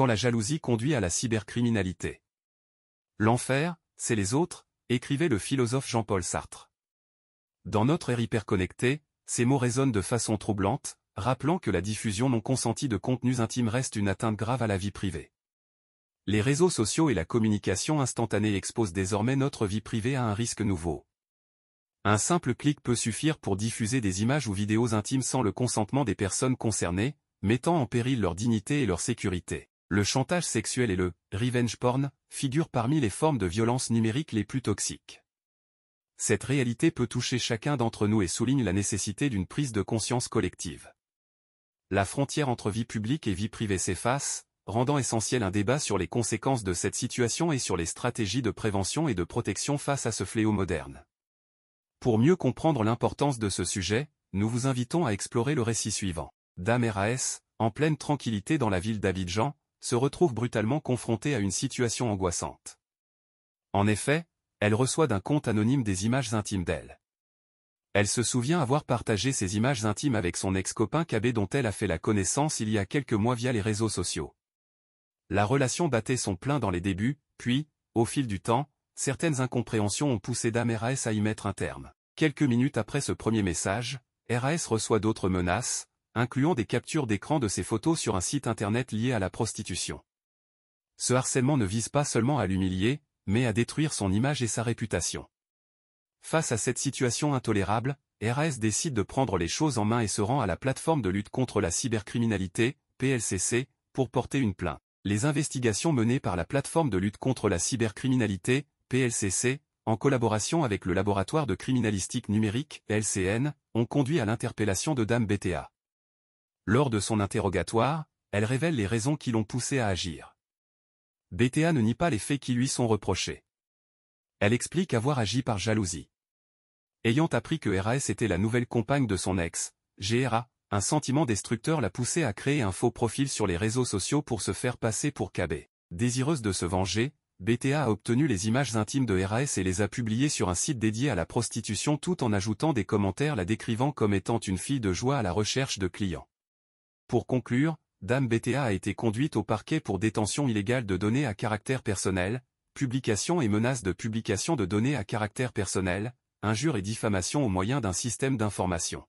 quand la jalousie conduit à la cybercriminalité. L'enfer, c'est les autres, écrivait le philosophe Jean-Paul Sartre. Dans notre ère hyperconnectée, ces mots résonnent de façon troublante, rappelant que la diffusion non consentie de contenus intimes reste une atteinte grave à la vie privée. Les réseaux sociaux et la communication instantanée exposent désormais notre vie privée à un risque nouveau. Un simple clic peut suffire pour diffuser des images ou vidéos intimes sans le consentement des personnes concernées, mettant en péril leur dignité et leur sécurité. Le chantage sexuel et le « revenge porn » figurent parmi les formes de violence numérique les plus toxiques. Cette réalité peut toucher chacun d'entre nous et souligne la nécessité d'une prise de conscience collective. La frontière entre vie publique et vie privée s'efface, rendant essentiel un débat sur les conséquences de cette situation et sur les stratégies de prévention et de protection face à ce fléau moderne. Pour mieux comprendre l'importance de ce sujet, nous vous invitons à explorer le récit suivant. Dame RAS, en pleine tranquillité dans la ville d'Abidjan, se retrouve brutalement confrontée à une situation angoissante. En effet, elle reçoit d'un compte anonyme des images intimes d'elle. Elle se souvient avoir partagé ces images intimes avec son ex-copain Kabé dont elle a fait la connaissance il y a quelques mois via les réseaux sociaux. La relation battait son plein dans les débuts, puis, au fil du temps, certaines incompréhensions ont poussé Dame RAS à y mettre un terme. Quelques minutes après ce premier message, RAS reçoit d'autres menaces, incluant des captures d'écran de ses photos sur un site internet lié à la prostitution. Ce harcèlement ne vise pas seulement à l'humilier, mais à détruire son image et sa réputation. Face à cette situation intolérable, RAS décide de prendre les choses en main et se rend à la plateforme de lutte contre la cybercriminalité, PLCC, pour porter une plainte. Les investigations menées par la plateforme de lutte contre la cybercriminalité, PLCC, en collaboration avec le laboratoire de criminalistique numérique, LCN, ont conduit à l'interpellation de Dame BTA. Lors de son interrogatoire, elle révèle les raisons qui l'ont poussée à agir. BTA ne nie pas les faits qui lui sont reprochés. Elle explique avoir agi par jalousie. Ayant appris que RAS était la nouvelle compagne de son ex, GRA, un sentiment destructeur l'a poussée à créer un faux profil sur les réseaux sociaux pour se faire passer pour Kabé. Désireuse de se venger, BTA a obtenu les images intimes de RAS et les a publiées sur un site dédié à la prostitution tout en ajoutant des commentaires la décrivant comme étant une fille de joie à la recherche de clients. Pour conclure, Dame BTA a été conduite au parquet pour détention illégale de données à caractère personnel, publication et menace de publication de données à caractère personnel, injure et diffamation au moyen d'un système d'information.